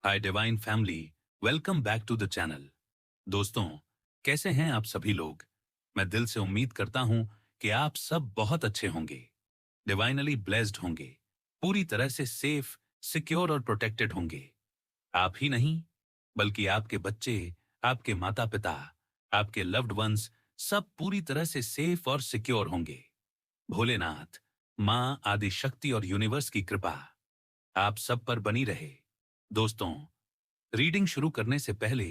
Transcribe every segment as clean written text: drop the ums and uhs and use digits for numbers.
Hi divine family, welcome back to the channel. दोस्तों, कैसे हैं आप सभी लोग? मैं दिल से उम्मीद करता हूं कि आप सब बहुत अच्छे होंगे, डिवाइनली ब्लेस्ड होंगे, पूरी तरह से सेफ, सिक्योर और प्रोटेक्टेड होंगे। आप ही नहीं, बल्कि आपके बच्चे, आपके माता पिता, आपके लव्ड वंस सब पूरी तरह से सेफ और सिक्योर होंगे। भोलेनाथ, माँ आदि शक्ति और यूनिवर्स की कृपा आप सब पर बनी रहे। दोस्तों, रीडिंग शुरू करने से पहले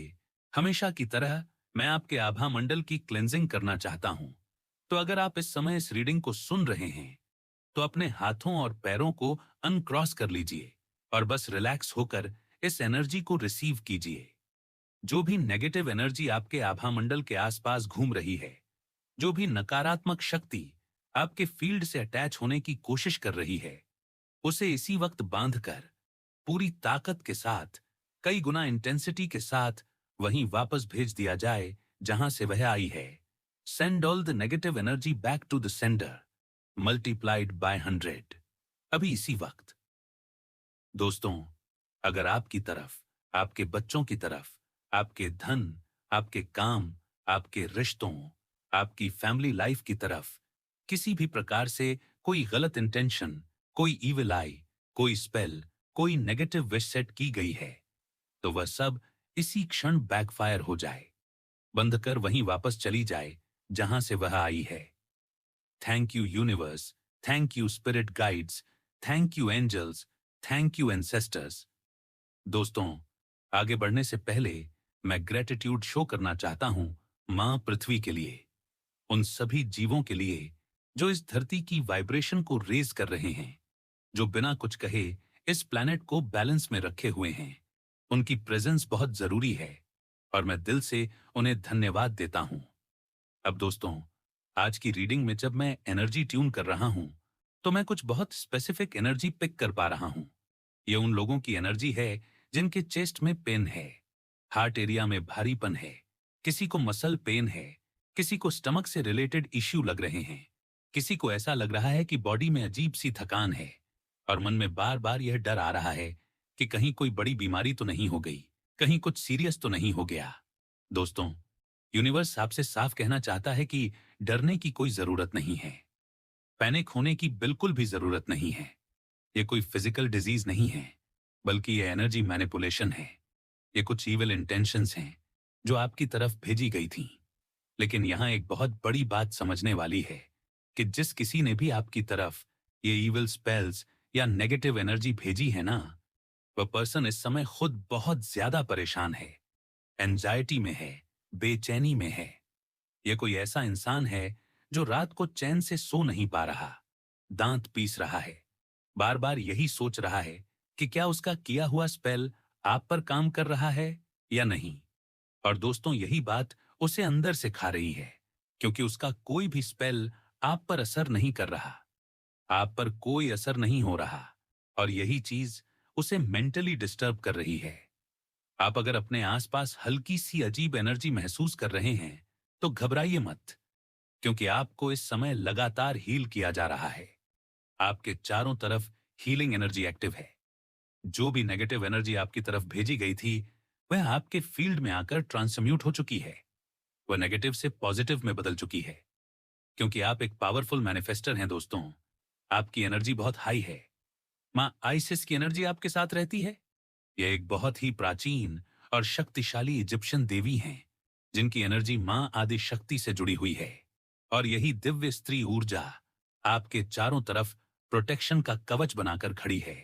हमेशा की तरह मैं आपके आभा मंडल की क्लेंजिंग करना चाहता हूं। तो अगर आप इस समय इस रीडिंग को सुन रहे हैं तो अपने हाथों और पैरों को अनक्रॉस कर लीजिए और बस रिलैक्स होकर इस एनर्जी को रिसीव कीजिए। जो भी नेगेटिव एनर्जी आपके आभा मंडल के आसपास घूम रही है, जो भी नकारात्मक शक्ति आपके फील्ड से अटैच होने की कोशिश कर रही है, उसे इसी वक्त बांधकर पूरी ताकत के साथ, कई गुना इंटेंसिटी के साथ वहीं वापस भेज दिया जाए जहां से वह आई है। Send all the negative energy back to the sender, multiplied by 100, अभी इसी वक्त। दोस्तों, अगर आपकी तरफ, आपके बच्चों की तरफ, आपके धन, आपके काम, आपके रिश्तों, आपकी फैमिली लाइफ की तरफ किसी भी प्रकार से कोई गलत इंटेंशन, कोई इविल आई, कोई स्पेल, कोई नेगेटिव विश सेट की गई है, तो वह सब इसी क्षण बैकफायर हो जाए, बंद कर वहीं वापस चली जाए जहां से वह आई है। Thank you universe, thank you spirit guides, thank you angels, thank you ancestors. दोस्तों, आगे बढ़ने से पहले मैं ग्रेटिट्यूड शो करना चाहता हूं मां पृथ्वी के लिए, उन सभी जीवों के लिए जो इस धरती की वाइब्रेशन को रेज कर रहे हैं, जो बिना कुछ कहे इस प्लैनेट को बैलेंस में रखे हुए हैं। उनकी प्रेजेंस बहुत जरूरी है और मैं दिल से उन्हें धन्यवाद देता हूं। अब दोस्तों, आज की रीडिंग में जब मैं एनर्जी ट्यून कर रहा हूं तो मैं कुछ बहुत स्पेसिफिक एनर्जी पिक कर पा रहा हूं। ये उन लोगों की एनर्जी है जिनके चेस्ट में पेन है, हार्ट एरिया में भारीपन है, किसी को मसल पेन है, किसी को स्टमक से रिलेटेड इश्यू लग रहे हैं, किसी को ऐसा लग रहा है कि बॉडी में अजीब सी थकान है और मन में बार बार यह डर आ रहा है कि कहीं कोई बड़ी बीमारी तो नहीं हो गई, कहीं कुछ सीरियस तो नहीं हो गया। दोस्तों, यूनिवर्स आपसे साफ कहना चाहता है कि डरने की कोई जरूरत नहीं है, पैनिक होने की बिल्कुल भी जरूरत नहीं है। ये कोई फिजिकल डिजीज नहीं है, बल्कि ये एनर्जी मैनिपुलेशन है। ये कुछ इविल इंटेंशंस हैं जो आपकी तरफ भेजी गई थीं। लेकिन यहाँ एक बहुत बड़ी बात समझने वाली है कि जिस किसी ने भी आपकी तरफ ये इविल स्पेल्स या नेगेटिव एनर्जी भेजी है ना, वह पर्सन इस समय खुद बहुत ज्यादा परेशान है, एंजाइटी में है, बेचैनी में है। यह कोई ऐसा इंसान है जो रात को चैन से सो नहीं पा रहा, दांत पीस रहा है, बार बार यही सोच रहा है कि क्या उसका किया हुआ स्पेल आप पर काम कर रहा है या नहीं। और दोस्तों, यही बात उसे अंदर से खा रही है, क्योंकि उसका कोई भी स्पेल आप पर असर नहीं कर रहा, आप पर कोई असर नहीं हो रहा, और यही चीज उसे मेंटली डिस्टर्ब कर रही है। आप अगर अपने आसपास हल्की सी अजीब एनर्जी महसूस कर रहे हैं तो घबराइए मत, क्योंकि आपको इस समय लगातार हील किया जा रहा है। आपके चारों तरफ हीलिंग एनर्जी एक्टिव है। जो भी नेगेटिव एनर्जी आपकी तरफ भेजी गई थी वह आपके फील्ड में आकर ट्रांसम्यूट हो चुकी है, वह नेगेटिव से पॉजिटिव में बदल चुकी है, क्योंकि आप एक पावरफुल मैनिफेस्टर हैं। दोस्तों, आपकी एनर्जी बहुत हाई है। माँ आइसिस की एनर्जी आपके साथ रहती है। यह एक बहुत ही प्राचीन और शक्तिशाली इजिप्शियन देवी हैं, जिनकी एनर्जी माँ आदि शक्ति से जुड़ी हुई है। और यही दिव्य स्त्री ऊर्जा आपके चारों तरफ प्रोटेक्शन का कवच बनाकर खड़ी है।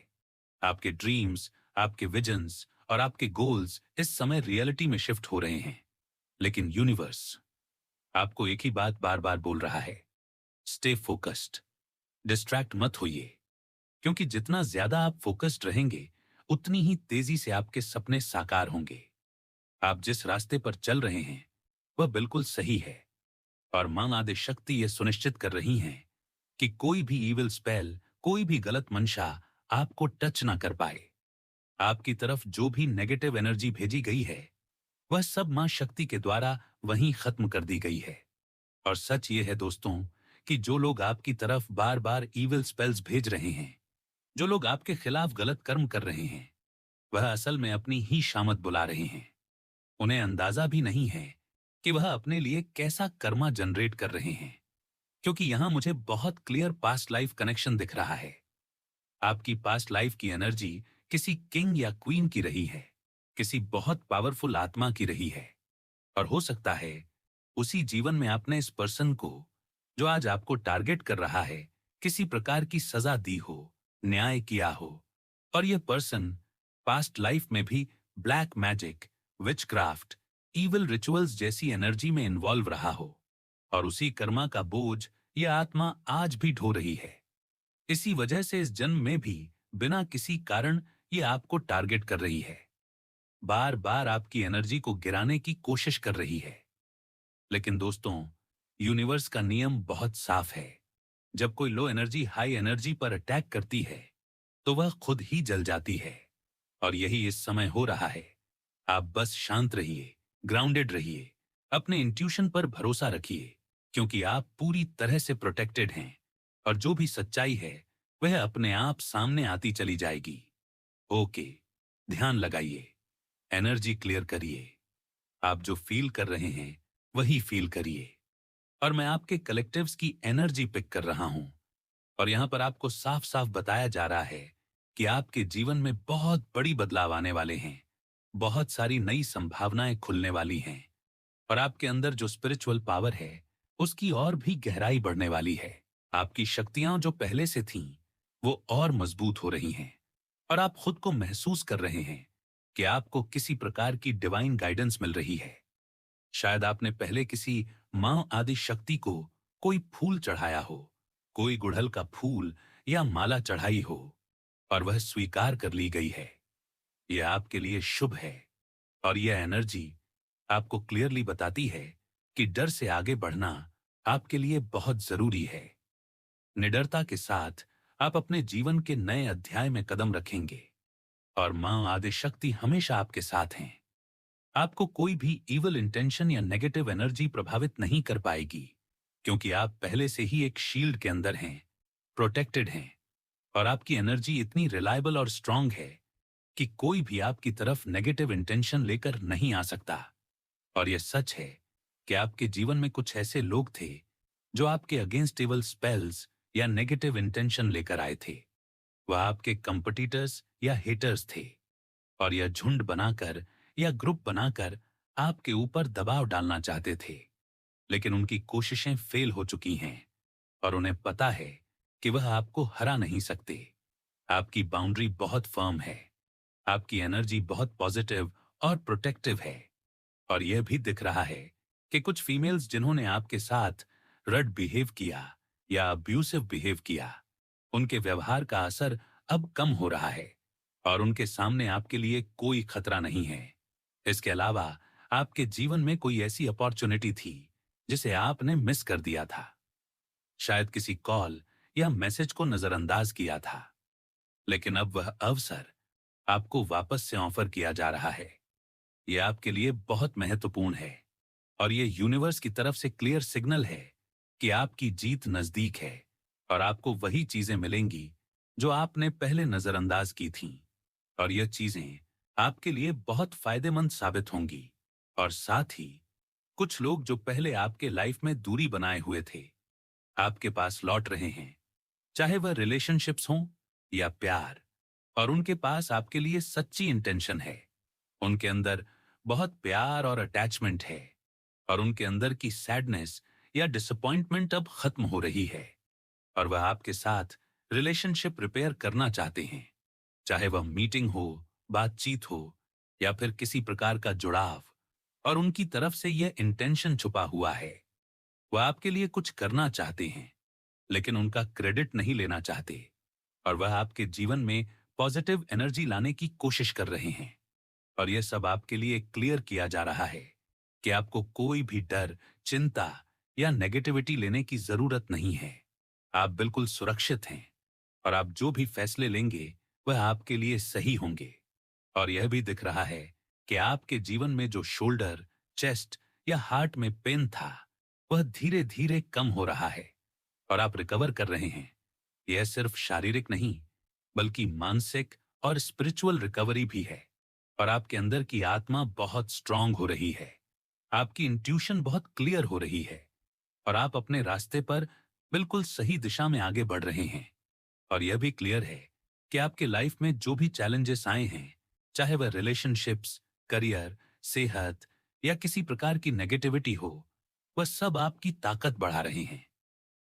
आपके ड्रीम्स, आपके विजन्स और आपके गोल्स इस समय रियलिटी में शिफ्ट हो रहे हैं। लेकिन यूनिवर्स आपको एक ही बात बार बार बोल रहा है, स्टे फोकस्ड, डिस्ट्रैक्ट मत होइए, क्योंकि जितना ज्यादा आप फोकस्ड रहेंगे उतनी ही तेजी से आपके सपने साकार होंगे। आप जिस रास्ते पर चल रहे हैं वह बिल्कुल सही है, और मां आदि शक्ति ये सुनिश्चित कर रही हैं कि कोई भी इविल स्पेल, कोई भी गलत मंशा आपको टच ना कर पाए। आपकी तरफ जो भी नेगेटिव एनर्जी भेजी गई है वह सब मां शक्ति के द्वारा वहीं खत्म कर दी गई है। और सच ये है दोस्तों कि जो लोग आपकी तरफ बार बार इविल स्पेल्स भेज रहे हैं, जो लोग आपके खिलाफ गलत कर्म कर रहे हैं, वह असल में अपनी ही शामत बुला रहे हैं। उन्हें अंदाजा भी नहीं है कि वह अपने लिए कैसा कर्मा जनरेट कर रहे हैं, क्योंकि यहां मुझे बहुत क्लियर पास्ट लाइफ कनेक्शन दिख रहा है। आपकी पास्ट लाइफ की एनर्जी किसी किंग या क्वीन की रही है, किसी बहुत पावरफुल आत्मा की रही है। और हो सकता है उसी जीवन में आपने इस पर्सन को, जो आज आपको टारगेट कर रहा है, किसी प्रकार की सजा दी हो, न्याय किया हो। और यह पर्सन पास्ट लाइफ में भी black magic, witchcraft, evil rituals जैसी एनर्जी में इन्वॉल्व रहा हो, और उसी कर्मा का बोझ यह आत्मा आज भी ढो रही है। इसी वजह से इस जन्म में भी बिना किसी कारण ये आपको टारगेट कर रही है, बार बार आपकी एनर्जी को गिराने की कोशिश कर रही है। लेकिन दोस्तों, यूनिवर्स का नियम बहुत साफ है। जब कोई लो एनर्जी हाई एनर्जी पर अटैक करती है, तो वह खुद ही जल जाती है। और यही इस समय हो रहा है। आप बस शांत रहिए, ग्राउंडेड रहिए, अपने इंट्यूशन पर भरोसा रखिए, क्योंकि आप पूरी तरह से प्रोटेक्टेड हैं। और जो भी सच्चाई है, वह अपने आप सामने आती चली जाएगी। ओके, ध्यान लगाइए, एनर्जी क्लियर करिए। आप जो फील कर रहे हैं, वही फील करिए। और मैं आपके कलेक्टिव्स की एनर्जी पिक कर रहा हूं। और यहां पर आपको साफ साफ बताया जा रहा है कि आपके जीवन में बहुत बड़ी बदलाव आने वाले हैं। बहुत सारी नई संभावनाएं खुलने वाली हैं। और आपके अंदर जो स्पिरिचुअल पावर है, उसकी और भी गहराई बढ़ने वाली है। आपकी शक्तियां जो पहले से थीं, वो और मजबूत हो रही हैं। और आप खुद को महसूस कर रहे हैं कि आपको किसी प्रकार की डिवाइन गाइडेंस मिल रही है। शायद आपने पहले किसी मां आदि शक्ति को कोई फूल चढ़ाया हो, कोई गुड़हल का फूल या माला चढ़ाई हो, और वह स्वीकार कर ली गई है। यह आपके लिए शुभ है। और यह एनर्जी आपको क्लियरली बताती है कि डर से आगे बढ़ना आपके लिए बहुत जरूरी है। निडरता के साथ आप अपने जीवन के नए अध्याय में कदम रखेंगे, और मां आदि शक्ति हमेशा आपके साथ हैं। आपको कोई भी इविल इंटेंशन या नेगेटिव एनर्जी प्रभावित नहीं कर पाएगी, क्योंकि आप पहले से ही एक शील्ड के अंदर हैं, प्रोटेक्टेड हैं। और आपकी एनर्जी इतनी रिलायबल और स्ट्रांग है कि कोई भी आपकी तरफ नेगेटिव इंटेंशन लेकर नहीं आ सकता। और यह सच है कि आपके जीवन में कुछ ऐसे लोग थे जो आपके अगेंस्ट एवल स्पेल्स या नेगेटिव इंटेंशन लेकर आए थे। वह आपके कंपटीटर्स या हेटर्स थे, और यह झुंड बनाकर या ग्रुप बनाकर आपके ऊपर दबाव डालना चाहते थे। लेकिन उनकी कोशिशें फेल हो चुकी हैं, और उन्हें पता है कि वह आपको हरा नहीं सकते। आपकी बाउंड्री बहुत फर्म है, आपकी एनर्जी बहुत पॉजिटिव और प्रोटेक्टिव है। और यह भी दिख रहा है कि कुछ फीमेल्स जिन्होंने आपके साथ रड बिहेव किया या अब्यूसिव बिहेव किया, उनके व्यवहार का असर अब कम हो रहा है, और उनके सामने आपके लिए कोई खतरा नहीं है। इसके अलावा आपके जीवन में कोई ऐसी अपॉर्चुनिटी थी जिसे आपने मिस कर दिया था। शायद किसी कॉल या मैसेज को नजरअंदाज किया था, लेकिन अब वह अवसर आपको वापस से ऑफर किया जा रहा है। यह आपके लिए बहुत महत्वपूर्ण है, और यह यूनिवर्स की तरफ से क्लियर सिग्नल है कि आपकी जीत नजदीक है। और आपको वही चीजें मिलेंगी जो आपने पहले नजरअंदाज की थीं। और यह चीजें आपके लिए बहुत फायदेमंद साबित होंगी। और साथ ही कुछ लोग जो पहले आपके लाइफ में दूरी बनाए हुए थे, आपके पास लौट रहे हैं, चाहे वह रिलेशनशिप्स हों या प्यार। और उनके पास आपके लिए सच्ची इंटेंशन है। उनके अंदर बहुत प्यार और अटैचमेंट है, और उनके अंदर की सैडनेस या डिसअपॉइंटमेंट अब खत्म हो रही है। और वह आपके साथ रिलेशनशिप रिपेयर करना चाहते हैं, चाहे वह मीटिंग हो, बातचीत हो, या फिर किसी प्रकार का जुड़ाव। और उनकी तरफ से यह इंटेंशन छुपा हुआ है। वह आपके लिए कुछ करना चाहते हैं, लेकिन उनका क्रेडिट नहीं लेना चाहते। और वह आपके जीवन में पॉजिटिव एनर्जी लाने की कोशिश कर रहे हैं। और यह सब आपके लिए क्लियर किया जा रहा है कि आपको कोई भी डर, चिंता या नेगेटिविटी लेने की जरूरत नहीं है। आप बिल्कुल सुरक्षित हैं, और आप जो भी फैसले लेंगे वह आपके लिए सही होंगे। और यह भी दिख रहा है कि आपके जीवन में जो शोल्डर, चेस्ट या हार्ट में पेन था, वह धीरे धीरे कम हो रहा है, और आप रिकवर कर रहे हैं। यह सिर्फ शारीरिक नहीं, बल्कि मानसिक और स्पिरिचुअल रिकवरी भी है। और आपके अंदर की आत्मा बहुत स्ट्रांग हो रही है। आपकी इंट्यूशन बहुत क्लियर हो रही है और आप अपने रास्ते पर बिल्कुल सही दिशा में आगे बढ़ रहे हैं। और यह भी क्लियर है कि आपके लाइफ में जो भी चैलेंजेस आए हैं, चाहे वह रिलेशनशिप्स, करियर, सेहत या किसी प्रकार की नेगेटिविटी हो, वह सब आपकी ताकत बढ़ा रहे हैं।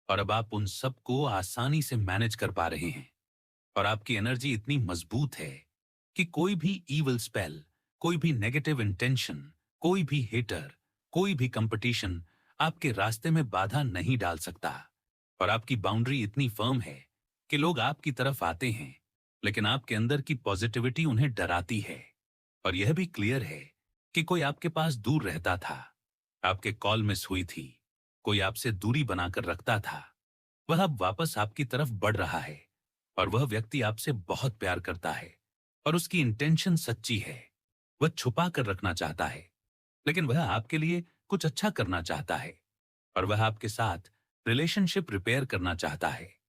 और अब आप उन सब को आसानी से मैनेज कर पा रहे हैं। और आपकी एनर्जी इतनी मजबूत है कि कोई भी ईवल स्पेल, कोई भी नेगेटिव इंटेंशन, कोई भी हेटर, कोई भी कंपटीशन आपके रास्ते में बाधा नहीं डाल सकता। और आपकी बाउंड्री इतनी फर्म है कि लोग आपकी तरफ आते हैं, लेकिन आपके अंदर की पॉजिटिविटी उन्हें डराती है। और यह भी क्लियर है कि कोई आपके पास दूर रहता था, आपके कॉल मिस हुई थी, कोई आपसे दूरी बनाकर रखता था, वह अब वापस आपकी तरफ बढ़ रहा है। और वह व्यक्ति आपसे बहुत प्यार करता है और उसकी इंटेंशन सच्ची है। वह छुपा कर रखना चाहता है, लेकिन वह आपके लिए कुछ अच्छा करना चाहता है। और वह आपके साथ रिलेशनशिप रिपेयर करना चाहता है।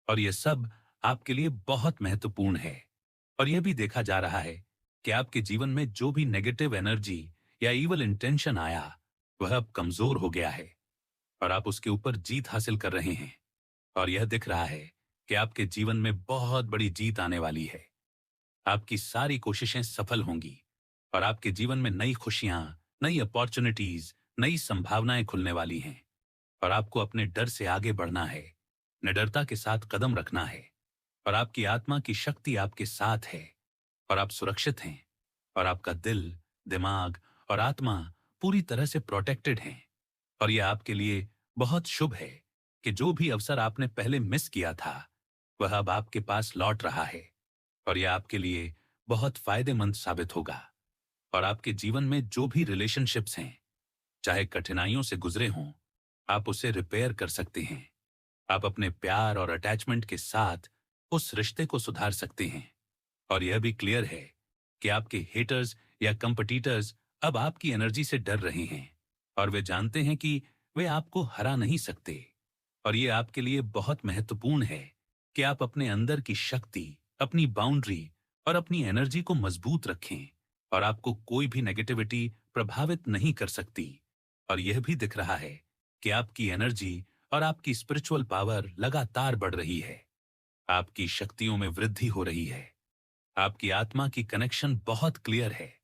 और यह सब आपके लिए बहुत महत्वपूर्ण है। और यह भी देखा जा रहा है कि आपके जीवन में जो भी नेगेटिव एनर्जी या इवल इंटेंशन आया, वह अब कमजोर हो गया है और आप उसके ऊपर जीत हासिल कर रहे हैं। और यह दिख रहा है कि आपके जीवन में बहुत बड़ी जीत आने वाली है। आपकी सारी कोशिशें सफल होंगी और आपके जीवन में नई खुशियां, नई अपॉर्चुनिटीज, नई संभावनाएं खुलने वाली हैं। और आपको अपने डर से आगे बढ़ना है, निडरता के साथ कदम रखना है। और आपकी आत्मा की शक्ति आपके साथ है और आप सुरक्षित हैं। और आपका दिल, दिमाग और आत्मा पूरी तरह से प्रोटेक्टेड हैं। और यह आपके लिए बहुत शुभ है कि जो भी अवसर आपने पहले मिस किया था, वह अब आपके पास लौट रहा है। और यह आपके लिए बहुत फायदेमंद साबित होगा। और आपके जीवन में जो भी रिलेशनशिप्स हैं, चाहे कठिनाइयों से गुजरे हों, आप उसे रिपेयर कर सकते हैं। आप अपने प्यार और अटैचमेंट के साथ उस रिश्ते को सुधार सकते हैं। और यह भी क्लियर है कि आपके हेटर्स या कंपटीटर्स अब आपकी एनर्जी से डर रहे हैं और वे जानते हैं कि वे आपको हरा नहीं सकते। और यह आपके लिए बहुत महत्वपूर्ण है कि आप अपने अंदर की शक्ति, अपनी बाउंड्री और अपनी एनर्जी को मजबूत रखें। और आपको कोई भी नेगेटिविटी प्रभावित नहीं कर सकती। और यह भी दिख रहा है कि आपकी एनर्जी और आपकी स्पिरिचुअल पावर लगातार बढ़ रही है। आपकी शक्तियों में वृद्धि हो रही है। आपकी आत्मा की कनेक्शन बहुत क्लियर है।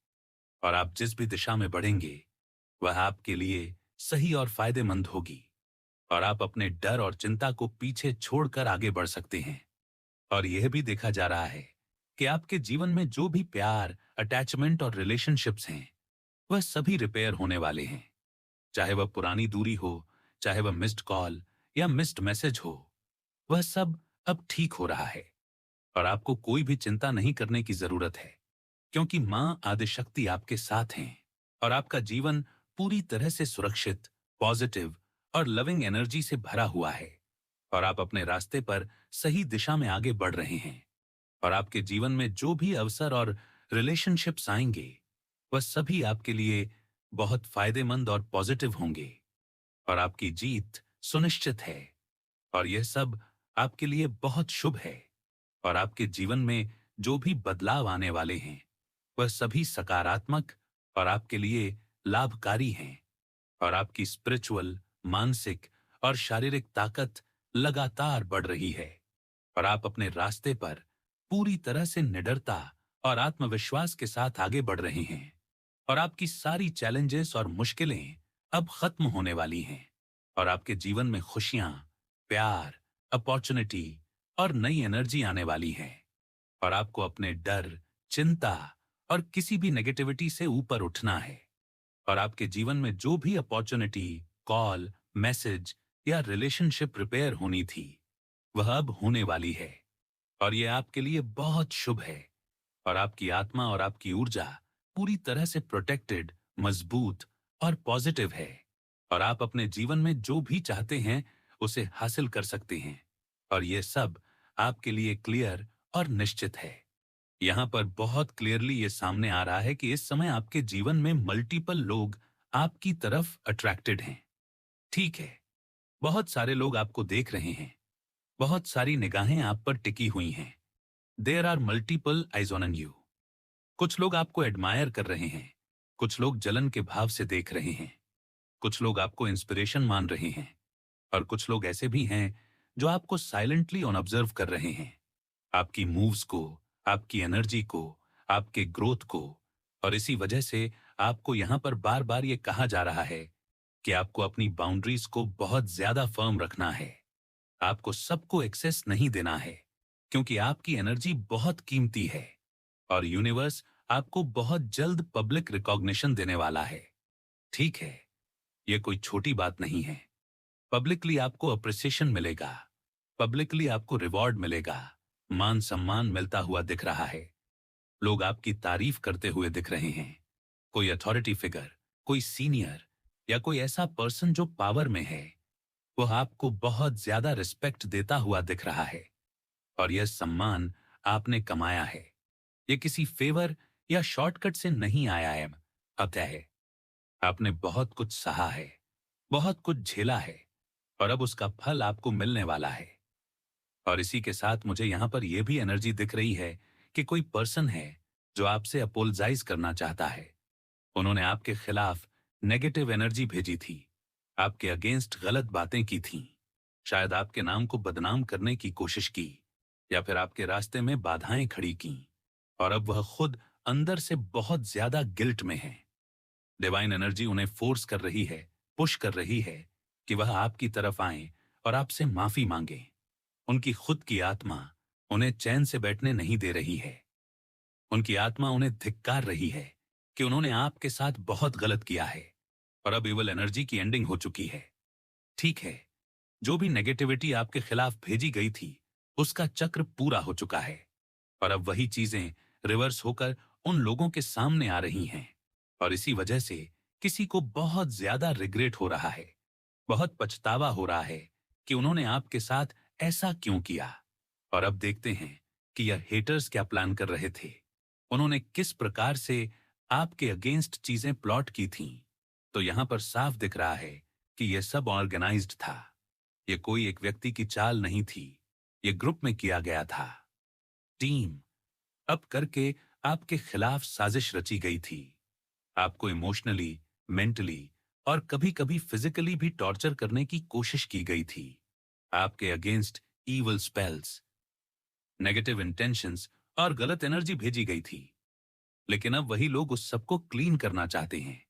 और आप जिस भी दिशा में बढ़ेंगे, वह आपके लिए सही और फायदेमंद होगी। और आप अपने डर और चिंता को पीछे छोड़कर आगे बढ़ सकते हैं। और यह भी देखा जा रहा है कि आपके जीवन में जो भी प्यार, अटैचमेंट और रिलेशनशिप्स हैं, वह सभी रिपेयर होने वाले हैं। चाहे वह पुरानी दूरी हो, चाहे वह मिस्ड कॉल या मिस्ड मैसेज हो, वह सब अब ठीक हो रहा है। और आपको कोई भी चिंता नहीं करने की जरूरत है, क्योंकि मां आदिशक्ति आपके साथ हैं। और आपका जीवन पूरी तरह से सुरक्षित, पॉजिटिव और लविंग एनर्जी से भरा हुआ है। और आप अपने रास्ते पर सही दिशा में आगे बढ़ रहे हैं। और आपके जीवन में जो भी अवसर और रिलेशनशिप्स आएंगे, वह सभी आपके लिए बहुत फायदेमंद और पॉजिटिव होंगे। और आपकी जीत सुनिश्चित है। और यह सब आपके लिए बहुत शुभ है। और आपके जीवन में जो भी बदलाव आने वाले हैं, वह सभी सकारात्मक और आपके लिए लाभकारी हैं। और आपकी स्पिरिचुअल, मानसिक और शारीरिक ताकत लगातार बढ़ रही है। और आप अपने रास्ते पर पूरी तरह से निडरता और आत्मविश्वास के साथ आगे बढ़ रहे हैं। और आपकी सारी चैलेंजेस और मुश्किलें अब खत्म होने वाली हैं। और आपके जीवन में खुशियां, प्यार, अपॉर्चुनिटी और नई एनर्जी आने वाली है। और आपको अपने डर, चिंता और किसी भी नेगेटिविटी से ऊपर उठना है। और आपके जीवन में जो भी अपॉर्चुनिटी, कॉल, मैसेज या रिलेशनशिप रिपेयर होनी थी, वह अब होने वाली है। और यह आपके लिए बहुत शुभ है। और आपकी आत्मा और आपकी ऊर्जा पूरी तरह से प्रोटेक्टेड, मजबूत और पॉजिटिव है। और आप अपने जीवन में जो भी चाहते हैं, उसे हासिल कर सकते हैं। और यह सब आपके लिए क्लियर और निश्चित है। यहाँ पर बहुत क्लियरली ये सामने आ रहा है कि इस समय आपके जीवन में मल्टीपल लोग आपकी तरफ अट्रैक्टेड हैं। ठीक है, बहुत सारे लोग आपको देख रहे हैं, बहुत सारी निगाहें आप पर टिकी हुई हैं। There are multiple eyes on you. कुछ लोग आपको एडमायर कर रहे हैं, कुछ लोग जलन के भाव से देख रहे हैं, कुछ लोग आपको इंस्पिरेशन मान रहे हैं, और कुछ लोग ऐसे भी हैं जो आपको साइलेंटली ऑन ऑब्जर्व कर रहे हैं, आपकी मूव्स को, आपकी एनर्जी को, आपके ग्रोथ को। और इसी वजह से आपको यहां पर बार बार ये कहा जा रहा है कि आपको अपनी बाउंड्रीज को बहुत ज्यादा फर्म रखना है। आपको सबको एक्सेस नहीं देना है, क्योंकि आपकी एनर्जी बहुत कीमती है और यूनिवर्स आपको बहुत जल्द पब्लिक रिकॉग्निशन देने वाला है। ठीक है, यह कोई छोटी बात नहीं है। पब्लिकली आपको अप्रिसिएशन मिलेगा, पब्लिकली आपको रिवॉर्ड मिलेगा, मान सम्मान मिलता हुआ दिख रहा है, लोग आपकी तारीफ करते हुए दिख रहे हैं। कोई अथॉरिटी फिगर, कोई सीनियर या कोई ऐसा पर्सन जो पावर में है, वह आपको बहुत ज्यादा रिस्पेक्ट देता हुआ दिख रहा है। और यह सम्मान आपने कमाया है, यह किसी फेवर या शॉर्टकट से नहीं आया है। अतः है, आपने बहुत कुछ सहा है, बहुत कुछ झेला है, और अब उसका फल आपको मिलने वाला है। और इसी के साथ मुझे यहां पर यह भी एनर्जी दिख रही है कि कोई पर्सन है जो आपसे अपोलोजाइज करना चाहता है। उन्होंने आपके खिलाफ नेगेटिव एनर्जी भेजी थी, आपके अगेंस्ट गलत बातें की थीं, शायद आपके नाम को बदनाम करने की कोशिश की, या फिर आपके रास्ते में बाधाएं खड़ी की। और अब वह खुद अंदर से बहुत ज्यादा गिल्ट में है। डिवाइन एनर्जी उन्हें फोर्स कर रही है, पुश कर रही है कि वह आपकी तरफ आए और आपसे माफी मांगे। उनकी खुद की आत्मा उन्हें चैन से बैठने नहीं दे रही है। उनकी आत्मा उन्हें धिक्कार रही है कि उन्होंने आपके साथ बहुत गलत किया है और अब इवल एनर्जी की एंडिंग हो चुकी है। ठीक है, जो भी नेगेटिविटी आपके खिलाफ भेजी गई थी, उसका चक्र पूरा हो चुका है और अब वही चीजें रिवर्स होकर उन लोगों के सामने आ रही हैं। और इसी वजह से किसी को बहुत ज्यादा रिग्रेट हो रहा है, बहुत पछतावा हो रहा है कि उन्होंने आपके साथ ऐसा क्यों किया। और अब देखते हैं कि यह हेटर्स क्या प्लान कर रहे थे, उन्होंने किस प्रकार से आपके अगेंस्ट चीजें प्लॉट की थीं। तो यहां पर साफ दिख रहा है कि यह सब ऑर्गेनाइज्ड था। यह कोई एक व्यक्ति की चाल नहीं थी, यह ग्रुप में किया गया था। टीम अप करके आपके खिलाफ साजिश रची गई थी। आपको इमोशनली, मेंटली और कभी कभी फिजिकली भी टॉर्चर करने की कोशिश की गई थी। आपके against evil spells, negative intentions और गलत एनर्जी भेजी गई थी। लेकिन अब वही लोग उस सबको क्लीन करना चाहते हैं,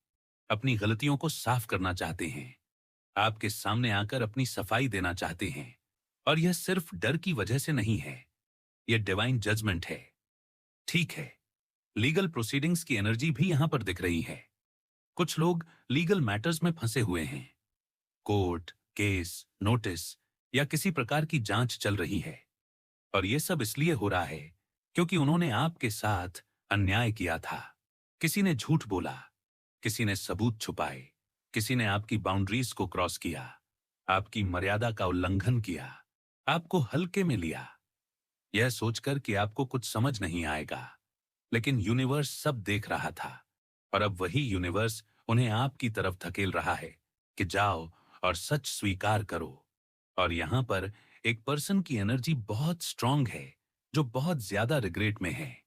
अपनी गलतियों को साफ करना चाहते हैं, आपके सामने आकर अपनी सफाई देना चाहते हैं। और यह सिर्फ डर की वजह से नहीं है, यह डिवाइन जजमेंट है। ठीक है, लीगल प्रोसीडिंग्स की एनर्जी भी यहां पर दिख रही है। कुछ लोग लीगल मैटर्स में फंसे हुए हैं, कोर्ट केस, नोटिस या किसी प्रकार की जांच चल रही है। और यह सब इसलिए हो रहा है क्योंकि उन्होंने आपके साथ अन्याय किया था। किसी ने झूठ बोला, किसी ने सबूत छुपाए, किसी ने आपकी बाउंड्रीज को क्रॉस किया, आपकी मर्यादा का उल्लंघन किया, आपको हल्के में लिया, यह सोचकर कि आपको कुछ समझ नहीं आएगा। लेकिन यूनिवर्स सब देख रहा था और अब वही यूनिवर्स उन्हें आपकी तरफ धकेल रहा है कि जाओ और सच स्वीकार करो। और यहां पर एक पर्सन की एनर्जी बहुत स्ट्रांग है जो बहुत ज्यादा रिग्रेट में है।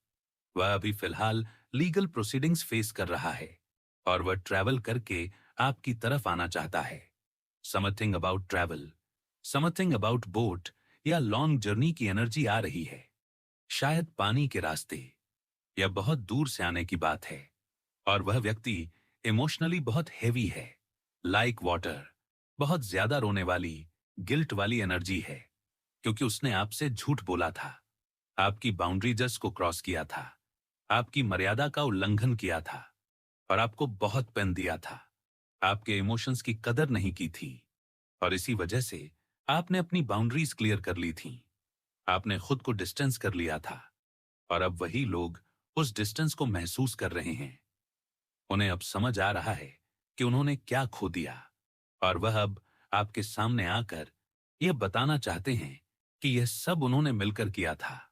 वह अभी फिलहाल लीगल प्रोसीडिंग्स फेस कर रहा है और वह ट्रैवल करके आपकी तरफ आना चाहता है। Something about travel, something about boat या लॉन्ग जर्नी की एनर्जी आ रही है। शायद पानी के रास्ते या बहुत दूर से आने की बात है। और वह व्यक्ति इमोशनली बहुत हेवी है, लाइक वाटर, बहुत ज्यादा रोने वाली, गिल्ट वाली एनर्जी है, क्योंकि उसने आपसे झूठ बोला था, आपकी बाउंड्री जस्ट को क्रॉस किया था, आपकी मर्यादा का उल्लंघन किया था और आपको बहुत पेन दिया था। आपके इमोशंस की कदर नहीं की थी और इसी वजह से आपने अपनी बाउंड्रीज क्लियर कर ली थी। आपने खुद को डिस्टेंस कर लिया था और अब वही लोग उस डिस्टेंस को महसूस कर रहे हैं। उन्हें अब समझ आ रहा है कि उन्होंने क्या खो दिया और वह अब आपके सामने आकर यह बताना चाहते हैं कि यह सब उन्होंने मिलकर किया था,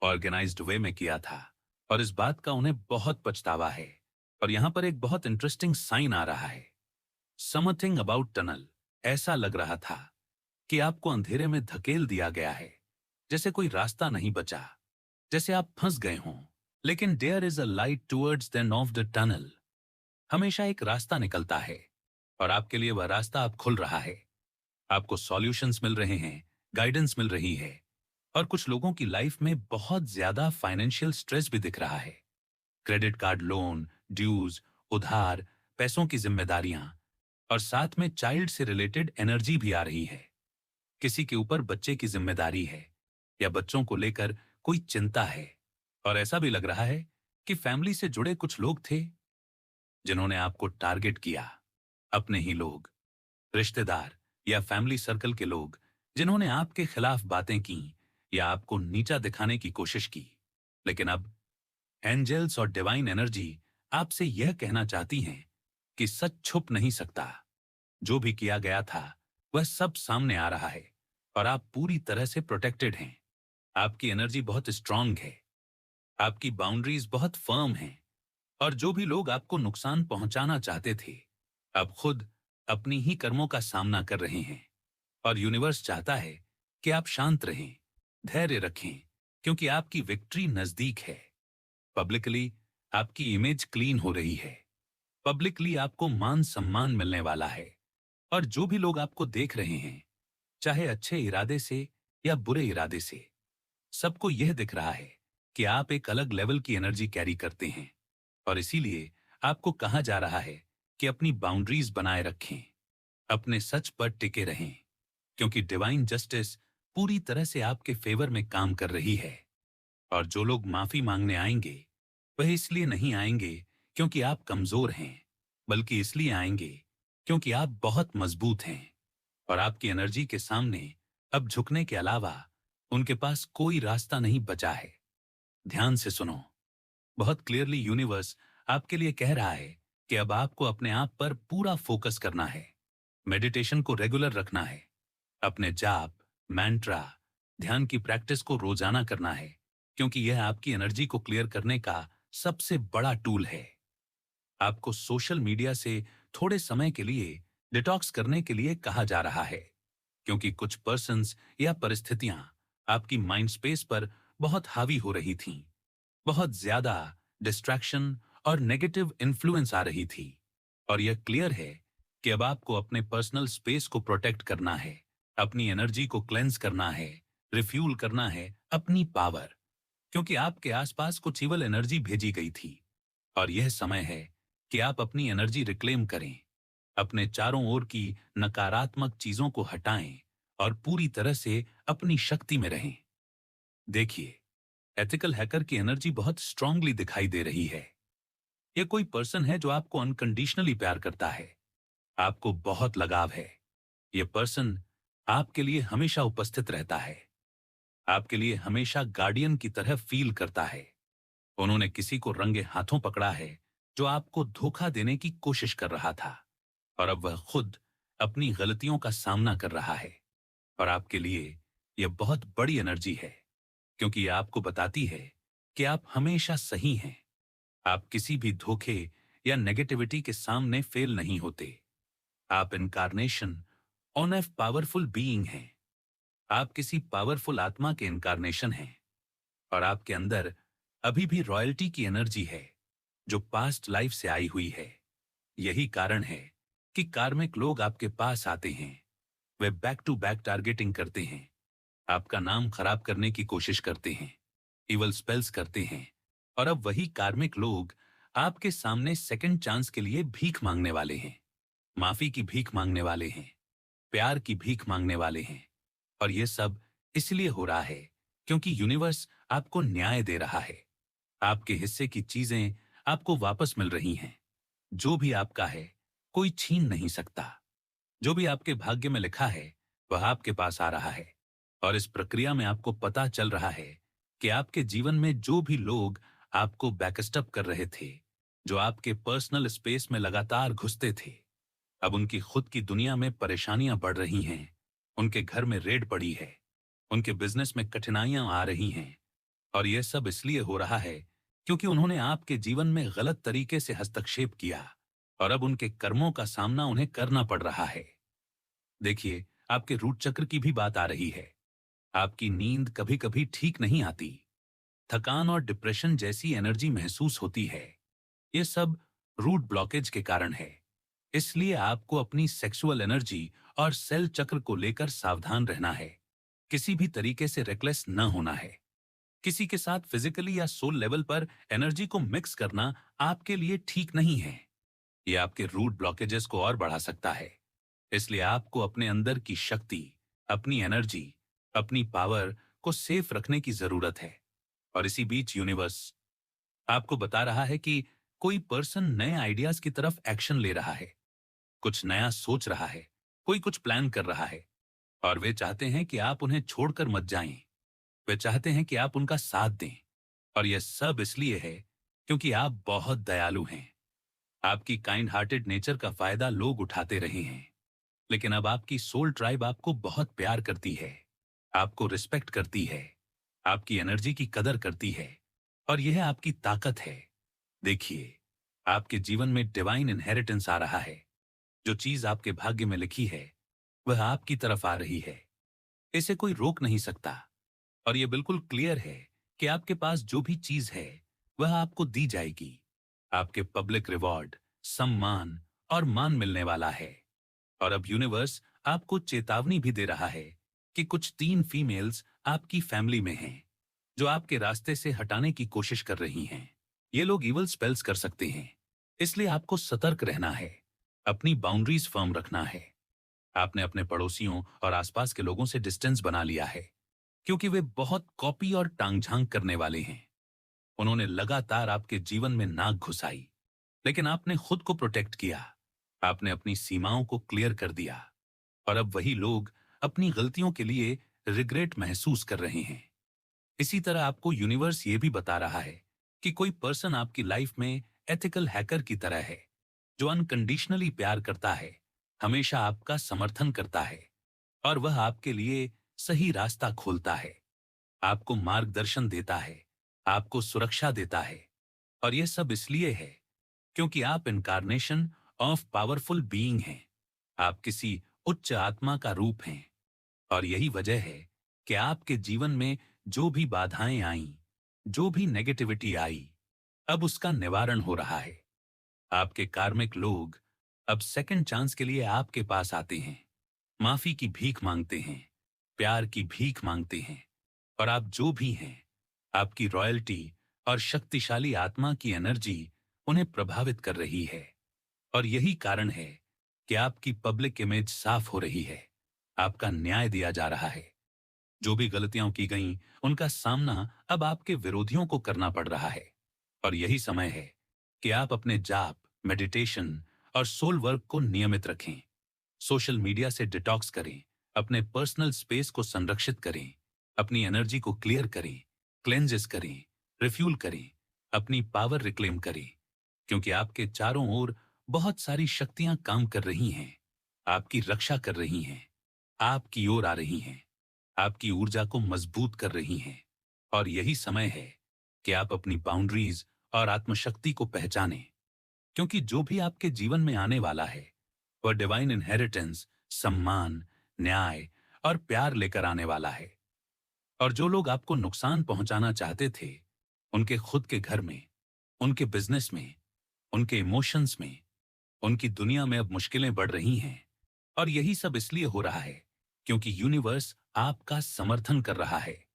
ऑर्गेनाइज्ड वे में किया था। और इस बात का उन्हें बहुत पछतावा है। और यहां पर एक बहुत इंटरेस्टिंग साइन आ रहा है, समथिंग अबाउट टनल। ऐसा लग रहा था कि आपको अंधेरे में धकेल दिया गया है, जैसे कोई रास्ता नहीं बचा। जैसे आप फंस गए हों, लेकिन there is a light towards the end of the tunnel. हमेशा एक रास्ता निकलता है और आपके लिए वह रास्ता अब खुल रहा है। आपको सॉल्यूशंस मिल रहे हैं, गाइडेंस मिल रही है, और कुछ लोगों की लाइफ में बहुत ज्यादा फाइनेंशियल स्ट्रेस भी दिख रहा है। क्रेडिट कार्ड लोन, ड्यूज, उधार, पैसों की जिम्मेदारियां, और साथ में चाइल्ड से रिलेटेड एनर्जी भी आ रही है। किसी के ऊपर बच्चे की जिम्मेदारी है या बच्चों को लेकर कोई चिंता है। और ऐसा भी लग रहा है कि फैमिली से जुड़े कुछ लोग थे जिन्होंने आपको टारगेट किया। अपने ही लोग, रिश्तेदार या फैमिली सर्कल के लोग जिन्होंने आपके खिलाफ बातें की या आपको नीचा दिखाने की कोशिश की। लेकिन अब एंजल्स और डिवाइन एनर्जी आपसे यह कहना चाहती हैं कि सच छुप नहीं सकता। जो भी किया गया था वह सब सामने आ रहा है और आप पूरी तरह से प्रोटेक्टेड हैं। आपकी एनर्जी बहुत स्ट्रांग है, आपकी बाउंड्रीज बहुत फर्म हैं, और जो भी लोग आपको नुकसान पहुंचाना चाहते थे अब खुद अपनी ही कर्मों का सामना कर रहे हैं। और यूनिवर्स चाहता है कि आप शांत रहें, धैर्य रखें, क्योंकि आपकी विक्ट्री नजदीक है। पब्लिकली आपकी इमेज क्लीन हो रही है, पब्लिकली आपको मान सम्मान मिलने वाला है। और जो भी लोग आपको देख रहे हैं, चाहे अच्छे इरादे से या बुरे इरादे से, सबको यह दिख रहा है कि आप एक अलग लेवल की एनर्जी कैरी करते हैं। और इसीलिए आपको कहा जा रहा है कि अपनी बाउंड्रीज बनाए रखें, अपने सच पर टिके रहें, क्योंकि डिवाइन जस्टिस पूरी तरह से आपके फेवर में काम कर रही है। और जो लोग माफी मांगने आएंगे वह इसलिए नहीं आएंगे क्योंकि आप कमजोर हैं, बल्कि इसलिए आएंगे क्योंकि आप बहुत मजबूत हैं। और आपकी एनर्जी के सामने अब झुकने के अलावा उनके पास कोई रास्ता नहीं बचा है। ध्यान से सुनो, बहुत क्लियरली यूनिवर्स आपके लिए कह रहा है कि अब आपको अपने आप पर पूरा फोकस करना है, मेडिटेशन को रेगुलर रखना है, अपने जाप, मैंट्रा, ध्यान की प्रैक्टिस को रोजाना करना है, क्योंकि यह आपकी एनर्जी को क्लियर करने का सबसे बड़ा टूल है। आपको सोशल मीडिया से थोड़े समय के लिए डिटॉक्स करने के लिए कहा जा रहा है, क्योंकि कुछ पर्सन्स या परिस्थितियां आपकी माइंड स्पेस पर बहुत हावी हो रही थीं। बहुत ज्यादा डिस्ट्रैक्शन और नेगेटिव इन्फ्लुएंस आ रही थी। और यह क्लियर है कि अब आपको अपने पर्सनल स्पेस को प्रोटेक्ट करना है, अपनी एनर्जी को क्लेंस करना है, रिफ्यूल करना है अपनी पावर, क्योंकि आपके आसपास कुछ इवल एनर्जी भेजी गई थी। और यह समय है कि आप अपनी एनर्जी रिक्लेम करें, अपने चारों ओर की नकारात्मक चीजों को हटाएं और पूरी तरह से अपनी शक्ति में रहें। देखिए, एथिकल हैकर की एनर्जी बहुत स्ट्रांगली दिखाई दे रही है। यह कोई पर्सन है जो आपको अनकंडीशनली प्यार करता है, आपको बहुत लगाव है। यह पर्सन आपके लिए हमेशा उपस्थित रहता है, आपके लिए हमेशा गार्डियन की तरह फील करता है। उन्होंने किसी को रंगे हाथों पकड़ा है जो आपको धोखा देने की कोशिश कर रहा था, और अब वह खुद अपनी गलतियों का सामना कर रहा है। और आपके लिए यह बहुत बड़ी एनर्जी है, क्योंकि यह आपको बताती है कि आप हमेशा सही हैं। आप किसी भी धोखे या नेगेटिविटी के सामने फेल नहीं होते। आप incarnation on a powerful being हैं। आप किसी पावरफुल आत्मा के इनकारनेशन हैं, और आपके अंदर अभी भी रॉयल्टी की एनर्जी है जो पास्ट लाइफ से आई हुई है। यही कारण है कि कार्मिक लोग आपके पास आते हैं, way back to back targeting करते हैं, आपका नाम खराब करने की कोशिश करते हैं, इवल स्पेल्स करते हैं। और अब वही कार्मिक लोग आपके सामने सेकंड चांस के लिए भीख मांगने वाले हैं, माफी की भीख मांगने वाले हैं, प्यार की भीख मांगने वाले हैं। और यह सब इसलिए हो रहा है क्योंकि यूनिवर्स आपको न्याय दे रहा है। आपके हिस्से की चीजें आपको वापस मिल रही हैं। जो भी आपका है कोई छीन नहीं सकता। जो भी आपके भाग्य में लिखा है वह आपके पास आ रहा है। और इस प्रक्रिया में आपको पता चल रहा है कि आपके जीवन में जो भी लोग आपको बैकस्टअप कर रहे थे, जो आपके पर्सनल स्पेस में लगातार घुसते थे, अब उनकी खुद की दुनिया में परेशानियां बढ़ रही हैं। उनके घर में रेड पड़ी है, उनके बिजनेस में कठिनाइयां आ रही हैं। और यह सब इसलिए हो रहा है क्योंकि उन्होंने आपके जीवन में गलत तरीके से हस्तक्षेप किया, और अब उनके कर्मों का सामना उन्हें करना पड़ रहा है। देखिए, आपके रूट चक्र की भी बात आ रही है। आपकी नींद कभी कभी ठीक नहीं आती, थकान और डिप्रेशन जैसी एनर्जी महसूस होती है। ये सब रूट ब्लॉकेज के कारण है। इसलिए आपको अपनी सेक्सुअल एनर्जी और सेल चक्र को लेकर सावधान रहना है। किसी भी तरीके से रेकलेस न होना है। किसी के साथ फिजिकली या सोल लेवल पर एनर्जी को मिक्स करना आपके लिए ठीक नहीं है। ये आपके रूट ब्लॉकेजेस को और बढ़ा सकता है। इसलिए आपको अपने अंदर की शक्ति, अपनी एनर्जी, अपनी पावर को सेफ रखने की जरूरत है। और इसी बीच यूनिवर्स आपको बता रहा है कि कोई पर्सन नए आइडियाज की तरफ एक्शन ले रहा है, कुछ नया सोच रहा है, कोई कुछ प्लान कर रहा है, और वे चाहते हैं कि आप उन्हें छोड़कर मत जाएं। वे चाहते हैं कि आप उनका साथ दें। और यह सब इसलिए है क्योंकि आप बहुत दयालु हैं। आपकी काइंड हार्टेड नेचर का फायदा लोग उठाते रहे हैं। लेकिन अब आपकी सोल ट्राइब आपको बहुत प्यार करती है, आपको रिस्पेक्ट करती है, आपकी एनर्जी की कदर करती है, और यह आपकी ताकत है। देखिए, आपके जीवन में डिवाइन इनहेरिटेंस आ रहा है। जो चीज आपके भाग्य में लिखी है वह आपकी तरफ आ रही है। इसे कोई रोक नहीं सकता। और यह बिल्कुल क्लियर है कि आपके पास जो भी चीज है वह आपको दी जाएगी। आपके पब्लिक रिवॉर्ड, सम्मान और मान मिलने वाला है। और अब यूनिवर्स आपको चेतावनी भी दे रहा है कि कुछ 3 फीमेल्स आपकी फैमिली में हैं जो आपके रास्ते से हटाने की कोशिश कर रही हैं। ये लोग इवल स्पेल्स कर सकते हैं। इसलिए आपको सतर्क रहना है, अपनी बाउंड्रीज फर्म रखना है। आपने अपने पड़ोसियों और आसपास के लोगों से डिस्टेंस बना लिया है क्योंकि वे बहुत कॉपी और टांग-झांक करने वाले हैं। उन्होंने लगातार आपके जीवन में नाक घुसाई, लेकिन आपने खुद को प्रोटेक्ट किया। आपने अपनी सीमाओं को क्लियर कर दिया। और अब वही लोग अपनी गलतियों के लिए रिग्रेट महसूस कर रहे हैं। इसी तरह आपको यूनिवर्स ये भी बता रहा है कि कोई पर्सन आपकी लाइफ में एथिकल हैकर की तरह है, जो अनकंडीशनली प्यार करता है, हमेशा आपका समर्थन करता है, और वह आपके लिए सही रास्ता खोलता है, आपको मार्गदर्शन देता है, आपको सुरक्षा देता है। और यह सब इसलिए है क्योंकि आप इनकारनेशन ऑफ पावरफुल बीइंग हैं। आप किसी उच्च आत्मा का रूप हैं। और यही वजह है कि आपके जीवन में जो भी बाधाएं आईं, जो भी नेगेटिविटी आई, अब उसका निवारण हो रहा है। आपके कार्मिक लोग अब सेकंड चांस के लिए आपके पास आते हैं, माफी की भीख मांगते हैं, प्यार की भीख मांगते हैं। और आप जो भी हैं, आपकी रॉयल्टी और शक्तिशाली आत्मा की एनर्जी उन्हें प्रभावित कर रही है। और यही कारण है कि आपकी पब्लिक इमेज साफ हो रही है, आपका न्याय दिया जा रहा है। जो भी गलतियां की गईं, उनका सामना अब आपके विरोधियों को करना पड़ रहा है। और यही समय है कि आप अपने जाप, मेडिटेशन और सोल वर्क को नियमित रखें। सोशल मीडिया से डिटॉक्स करें, अपने पर्सनल स्पेस को संरक्षित करें, अपनी एनर्जी को क्लियर करें, क्लेंजेस करें, रिफ्यूल करें, अपनी पावर रिक्लेम करें। क्योंकि आपके चारों ओर बहुत सारी शक्तियां काम कर रही हैं, आपकी रक्षा कर रही हैं, आपकी ओर आ रही हैं, आपकी ऊर्जा को मजबूत कर रही हैं। और यही समय है कि आप अपनी बाउंड्रीज और आत्मशक्ति को पहचानें। क्योंकि जो भी आपके जीवन में आने वाला है वह डिवाइन इनहेरिटेंस, सम्मान, न्याय और प्यार लेकर आने वाला है। और जो लोग आपको नुकसान पहुंचाना चाहते थे, उनके खुद के घर में, उनके बिजनेस में, उनके इमोशंस में, उनकी दुनिया में अब मुश्किलें बढ़ रही हैं। और यही सब इसलिए हो रहा है क्योंकि यूनिवर्स आपका समर्थन कर रहा है,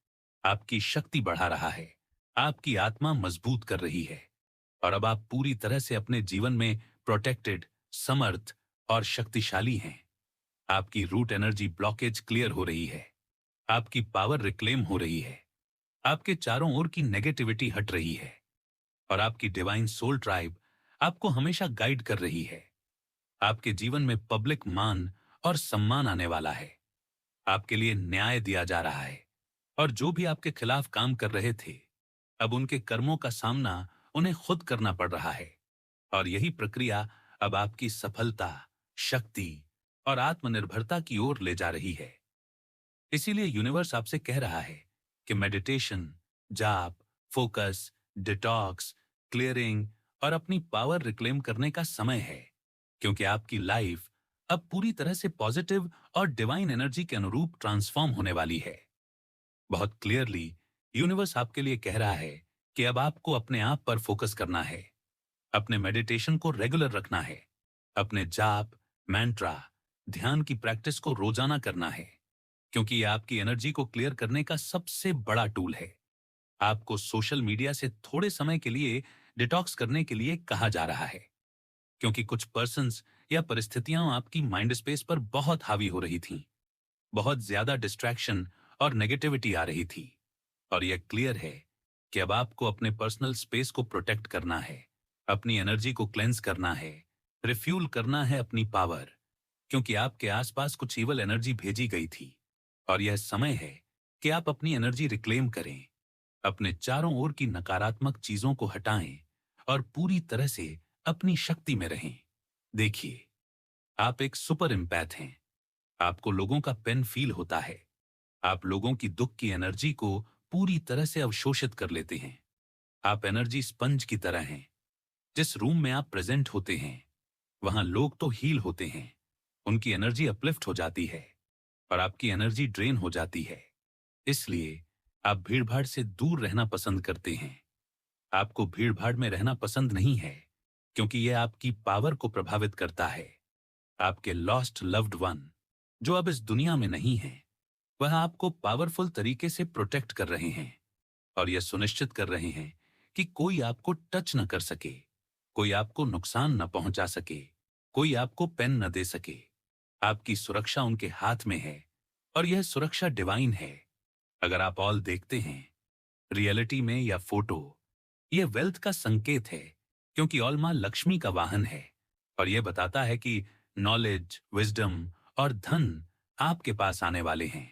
आपकी शक्ति बढ़ा रहा है, आपकी आत्मा मजबूत कर रही है। और अब आप पूरी तरह से अपने जीवन में प्रोटेक्टेड, समर्थ और शक्तिशाली हैं। आपकी रूट एनर्जी ब्लॉकेज क्लियर हो रही है, आपकी पावर रिक्लेम हो रही है, आपके चारों ओर की नेगेटिविटी हट रही है, और आपकी डिवाइन सोल ट्राइब आपको हमेशा गाइड कर रही है। आपके जीवन में पब्लिक मान और सम्मान आने वाला है। आपके लिए न्याय दिया जा रहा है। और जो भी आपके खिलाफ काम कर रहे थे, अब उनके कर्मों का सामना उन्हें खुद करना पड़ रहा है। और यही प्रक्रिया अब आपकी सफलता, शक्ति और आत्मनिर्भरता की ओर ले जा रही है। इसीलिए यूनिवर्स आपसे कह रहा है कि मेडिटेशन, जाप, फोकस, डिटॉक्स, क्लियरिंग और अपनी पावर रिक्लेम करने का समय है। क्योंकि आपकी लाइफ अब पूरी तरह से पॉजिटिव और डिवाइन एनर्जी के अनुरूप ट्रांसफॉर्म होने वाली है। बहुत क्लियरली यूनिवर्स आपके लिए कह रहा है कि अब आपको अपने आप पर फोकस करना है, अपने मेडिटेशन को रेगुलर रखना है, अपने जाप, मैंट्रा, ध्यान की प्रैक्टिस को रोजाना करना है, क्योंकि ये आपकी एनर्जी को क्लियर करने का सबसे बड़ा टूल है। आपको सोशल मीडिया से थोड़े समय के लिए डिटॉक्स करने के लिए कहा जा रहा है, क्योंकि कुछ पर्सन्स या परिस्थितियां आपकी माइंड स्पेस पर बहुत हावी हो रही थीं। बहुत ज्यादा डिस्ट्रैक्शन और नेगेटिविटी आ रही थी। और यह क्लियर है कि अब आपको अपने पर्सनल स्पेस को प्रोटेक्ट करना है, अपनी एनर्जी को क्लेंस करना है, रिफ्यूल करना है अपनी पावर, क्योंकि आपके आसपास कुछ इवल एनर्जी भेजी गई थी। और यह समय है कि आप अपनी एनर्जी रिक्लेम करें, अपने चारों ओर की नकारात्मक चीजों को हटाएं और पूरी तरह से अपनी शक्ति में रहें। देखिए, आप एक सुपर एम्पैथ हैं। आपको लोगों का पेन फील होता है। आप लोगों की दुख की एनर्जी को पूरी तरह से अवशोषित कर लेते हैं। आप एनर्जी स्पंज की तरह हैं। जिस रूम में आप प्रेजेंट होते हैं, वहां लोग तो हील होते हैं, उनकी एनर्जी अपलिफ्ट हो जाती है और आपकी एनर्जी ड्रेन हो जाती है। इसलिए आप भीड़भाड़ से दूर रहना पसंद करते हैं। आपको भीड़भाड़ में रहना पसंद नहीं है, क्योंकि यह आपकी पावर को प्रभावित करता है। आपके लॉस्ट लव्ड वन, जो अब इस दुनिया में नहीं है, वह आपको पावरफुल तरीके से प्रोटेक्ट कर रहे हैं और यह सुनिश्चित कर रहे हैं कि कोई आपको टच न कर सके, कोई आपको नुकसान न पहुंचा सके, कोई आपको पेन न दे सके। आपकी सुरक्षा उनके हाथ में है और यह सुरक्षा डिवाइन है। अगर आप ऑल देखते हैं, रियलिटी में या फोटो, यह वेल्थ का संकेत है, क्योंकि ऑल मां लक्ष्मी का वाहन है और यह बताता है कि नॉलेज, विजडम और धन आपके पास आने वाले हैं।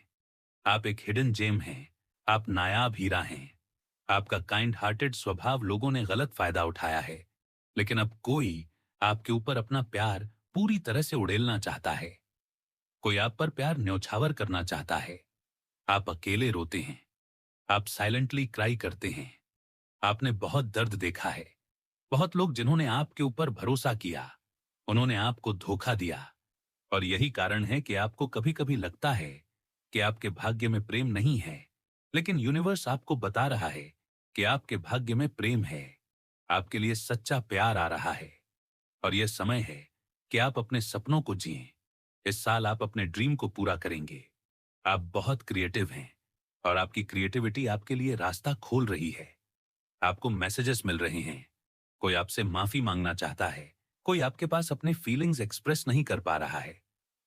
आप एक हिडन जेम हैं, आप नायाब हीरा हैं। आपका काइंड हार्टेड स्वभाव लोगों ने गलत फायदा उठाया है, लेकिन अब कोई आपके ऊपर अपना प्यार पूरी तरह से उड़ेलना चाहता है। कोई आप पर प्यार न्यौछावर करना चाहता है। आप अकेले रोते हैं, आप साइलेंटली क्राई करते हैं। आपने बहुत दर्द देखा है। बहुत लोग जिन्होंने आपके ऊपर भरोसा किया, उन्होंने आपको धोखा दिया। और यही कारण है कि आपको कभी कभी लगता है कि आपके भाग्य में प्रेम नहीं है, लेकिन यूनिवर्स आपको बता रहा है कि आपके भाग्य में प्रेम है। आपके लिए सच्चा प्यार आ रहा है और यह समय है कि आप अपने सपनों को जिएं। इस साल आप अपने ड्रीम को पूरा करेंगे। आप बहुत क्रिएटिव हैं और आपकी क्रिएटिविटी आपके लिए रास्ता खोल रही है। आपको मैसेजेस मिल रहे हैं। कोई आपसे माफी मांगना चाहता है, कोई आपके पास अपने फीलिंग्स एक्सप्रेस नहीं कर पा रहा है।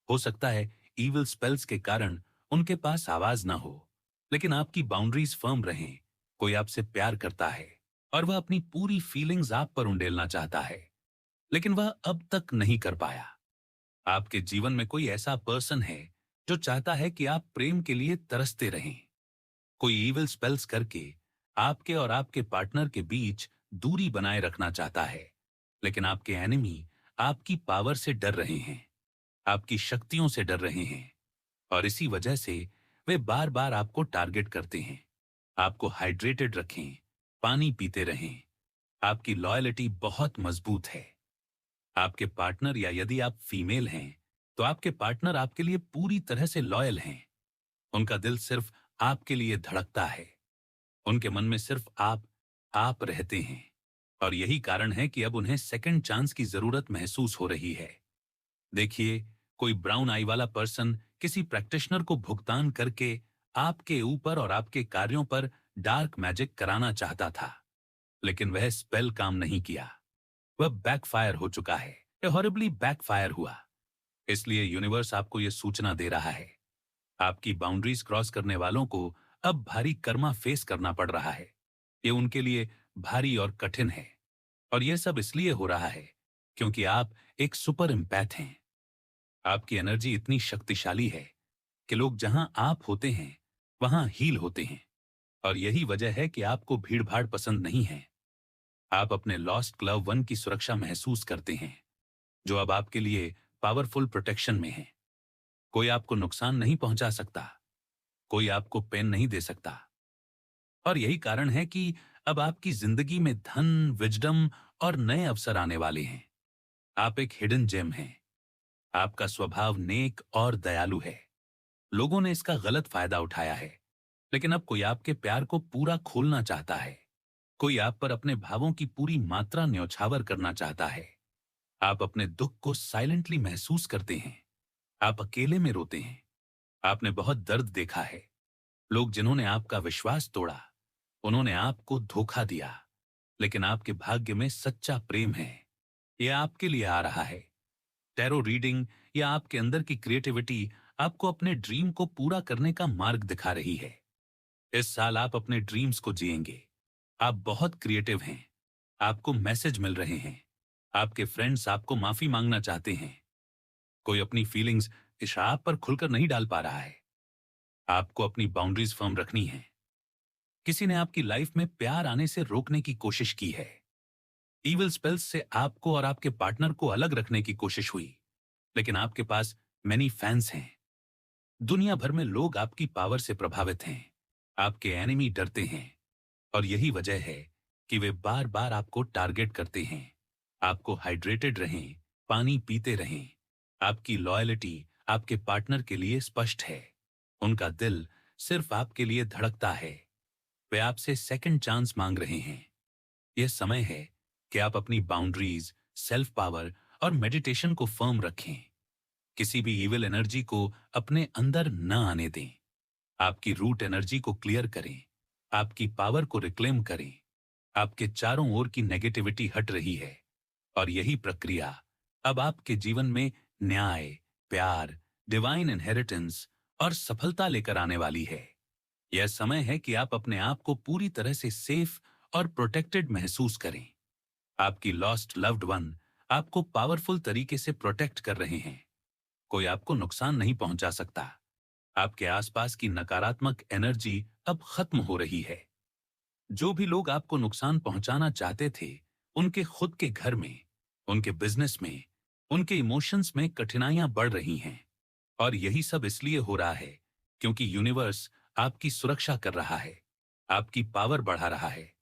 हो सकता है ईविल स्पेल्स के कारण उनके पास आवाज ना हो, लेकिन आपकी बाउंड्रीज फर्म रहें। कोई आपसे प्यार करता है और वह अपनी पूरी फीलिंग्स आप पर उंडेलना चाहता है, लेकिन वह अब तक नहीं कर पाया। आपके जीवन में कोई ऐसा पर्सन है जो चाहता है कि आप प्रेम के लिए तरसते रहें। कोई ईविल स्पेल्स करके आपके और आपके पार्टनर के बीच दूरी बनाए रखना चाहता है, लेकिन आपके एनिमी आपकी पावर से डर रहे हैं, आपकी शक्तियों से डर रहे हैं और इसी वजह से वे बार बार आपको टारगेट करते हैं। आपको हाइड्रेटेड रखें, पानी पीते रहें। आपकी लॉयल्टी बहुत मजबूत है। आपके पार्टनर, या यदि आप फीमेल हैं, तो आपके पार्टनर आपके लिए पूरी तरह से लॉयल हैं। उनका दिल सिर्फ आपके लिए धड़कता है। उनके मन में सिर्फ आप रहते हैं और यही कारण है कि अब उन्हें सेकंड चांस की जरूरत महसूस हो रही है। देखिए, कोई ब्राउन आई वाला पर्सन किसी प्रैक्टिशनर को भुगतान करके आपके ऊपर और आपके कार्यों पर डार्क मैजिक कराना चाहता था, लेकिन वह स्पेल काम नहीं किया। वह बैकफायर हो चुका है। यह हॉरिबली बैकफायर हुआ। इसलिए यूनिवर्स आपको यह सूचना दे रहा है, आपकी बाउंड्रीज क्रॉस करने वालों को अब भारी कर्मा फेस करना पड़ रहा है। ये उनके लिए भारी और कठिन है और यह सब इसलिए हो रहा है क्योंकि आप एक सुपर एम्पैथ हैं। आपकी एनर्जी इतनी शक्तिशाली है कि लोग जहां आप होते हैं, वहां हील होते हैं और यही वजह है कि आपको भीड़भाड़ पसंद नहीं है। आप अपने लॉस्ट लव वन की सुरक्षा महसूस करते हैं, जो अब आपके लिए पावरफुल प्रोटेक्शन में है। कोई आपको नुकसान नहीं पहुंचा सकता, कोई आपको पेन नहीं दे सकता और यही कारण है कि अब आपकी जिंदगी में धन, विजडम और नए अवसर आने वाले हैं। आप एक हिडन जेम हैं। आपका स्वभाव नेक और दयालु है। लोगों ने इसका गलत फायदा उठाया है, लेकिन अब कोई आपके प्यार को पूरा खोलना चाहता है। कोई आप पर अपने भावों की पूरी मात्रा न्यौछावर करना चाहता है। आप अपने दुख को साइलेंटली महसूस करते हैं। आप अकेले में रोते हैं। आपने बहुत दर्द देखा है। लोग जिन्होंने आपका विश्वास तोड़ा, उन्होंने आपको धोखा दिया, लेकिन आपके भाग्य में सच्चा प्रेम है। यह आपके लिए आ रहा है। टैरो रीडिंग या आपके अंदर की क्रिएटिविटी आपको अपने ड्रीम को पूरा करने का मार्ग दिखा रही है। इस साल आप अपने ड्रीम्स को जिएंगे। आप बहुत क्रिएटिव हैं। आपको मैसेज मिल रहे हैं। आपके फ्रेंड्स आपको माफी मांगना चाहते हैं। कोई अपनी फीलिंग्स इस आप पर खुलकर नहीं डाल पा रहा है। आपको अपनी बाउंड्रीज फर्म रखनी है। किसी ने आपकी लाइफ में प्यार आने से रोकने की कोशिश की है। ईविल स्पेल्स से आपको और आपके पार्टनर को अलग रखने की कोशिश हुई, लेकिन आपके पास मैनी फैंस हैं। दुनिया भर में लोग आपकी पावर से प्रभावित हैं। आपके एनिमी डरते हैं, और यही वजह है कि वे बार बार आपको टारगेट करते हैं। आपको हाइड्रेटेड रहें, पानी पीते रहें। आपकी लॉयल्टी आपके पार्टनर के लिए स्पष्ट है। उनका दिल सिर्फ आपके लिए धड़कता है। वे आपसे सेकंड चांस मांग रहे हैं। यह समय है कि आप अपनी बाउंड्रीज, सेल्फ पावर और मेडिटेशन को फर्म रखें। किसी भी इविल एनर्जी को अपने अंदर न आने दें। आपकी रूट एनर्जी को क्लियर करें। आपकी पावर को रिक्लेम करें। आपके चारों ओर की नेगेटिविटी हट रही है, और यही प्रक्रिया अब आपके जीवन में न्याय, प्यार, डिवाइन इनहेरिटेंस और सफलता लेकर आने वाली है। यह समय है कि आप अपने आप को पूरी तरह से सेफ और प्रोटेक्टेड महसूस करें। आपकी लॉस्ट लव्ड वन आपको पावरफुल तरीके से प्रोटेक्ट कर रहे हैं। कोई आपको नुकसान नहीं पहुंचा सकता। आपके आसपास की नकारात्मक एनर्जी अब खत्म हो रही है। जो भी लोग आपको नुकसान पहुंचाना चाहते थे, उनके खुद के घर में, उनके बिजनेस में, उनके इमोशंस में कठिनाइयां बढ़ रही हैं। और यही सब इसलिए हो रहा है क्योंकि यूनिवर्स आपकी सुरक्षा कर रहा है, आपकी पावर बढ़ा रहा है,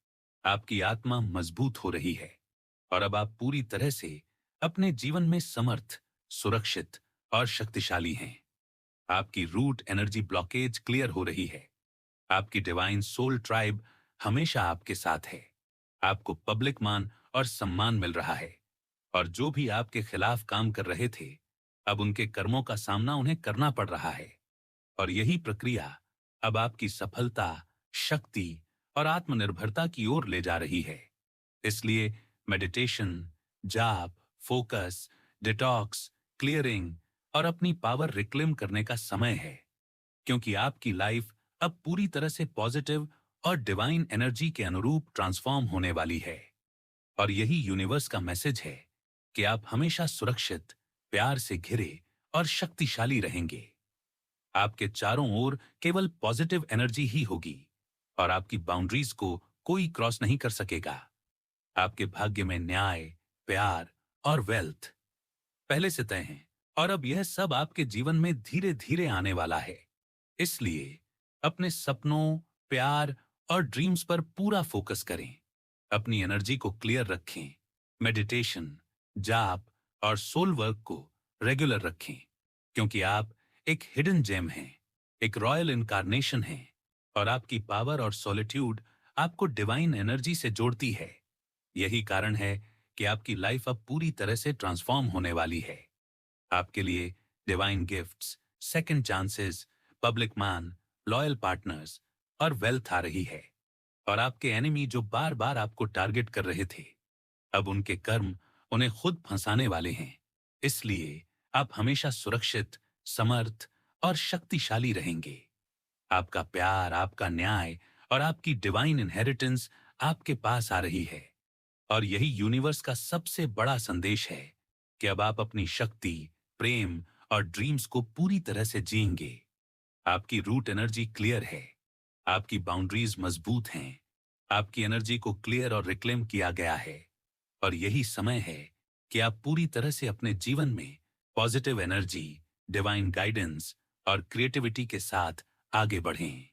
आपकी आत्मा मजबूत हो रही है, और अब आप पूरी तरह से अपने जीवन में समर्थ, सुरक्षित और शक्तिशाली हैं। आपकी रूट एनर्जी ब्लॉकेज क्लियर हो रही है। आपकी डिवाइन सोल ट्राइब हमेशा आपके साथ है। आपको पब्लिक मान और सम्मान मिल रहा है, और जो भी आपके खिलाफ काम कर रहे थे, अब उनके कर्मों का सामना उन्हें करना पड़ रहा है। और यही प्रक्रिया अब आपकी सफलता, शक्ति और आत्मनिर्भरता की ओर ले जा रही है। इसलिए मेडिटेशन, जाप, फोकस, डिटॉक्स, क्लियरिंग और अपनी पावर रिक्लेम करने का समय है, क्योंकि आपकी लाइफ अब पूरी तरह से पॉजिटिव और डिवाइन एनर्जी के अनुरूप ट्रांसफॉर्म होने वाली है। और यही यूनिवर्स का मैसेज है कि आप हमेशा सुरक्षित, प्यार से घिरे और शक्तिशाली रहेंगे। आपके चारों ओर केवल पॉजिटिव एनर्जी ही होगी, और आपकी बाउंड्रीज को कोई क्रॉस नहीं कर सकेगा। आपके भाग्य में न्याय, प्यार और वेल्थ पहले से तय हैं, और अब यह सब आपके जीवन में धीरे धीरे आने वाला है। इसलिए अपने सपनों, प्यार और ड्रीम्स पर पूरा फोकस करें। अपनी एनर्जी को क्लियर रखें। मेडिटेशन, जाप और सोल वर्क को रेगुलर रखें, क्योंकि आप एक हिडन जेम हैं, एक रॉयल इनकारनेशन हैं, और आपकी पावर और सॉलिट्यूड आपको डिवाइन एनर्जी से जोड़ती है। यही कारण है कि आपकी लाइफ अब पूरी तरह से ट्रांसफॉर्म होने वाली है। आपके लिए divine gifts, second chances, public मान, लॉयल पार्टनर्स और वेल्थ आ रही है। और आपके एनिमी जो बार बार आपको टारगेट कर रहे थे, अब उनके कर्म उन्हें खुद फंसाने वाले हैं। इसलिए आप हमेशा सुरक्षित, समर्थ और शक्तिशाली रहेंगे। आपका प्यार, आपका न्याय और आपकी डिवाइन इनहेरिटेंस आपके पास आ रही है। और यही यूनिवर्स का सबसे बड़ा संदेश है कि अब आप अपनी शक्ति, प्रेम और ड्रीम्स को पूरी तरह से जिएंगे। आपकी रूट एनर्जी क्लियर है। आपकी बाउंड्रीज मजबूत हैं। आपकी एनर्जी को क्लियर और रिक्लेम किया गया है। और यही समय है कि आप पूरी तरह से अपने जीवन में पॉजिटिव एनर्जी, डिवाइन गाइडेंस और क्रिएटिविटी के साथ आगे बढ़ें।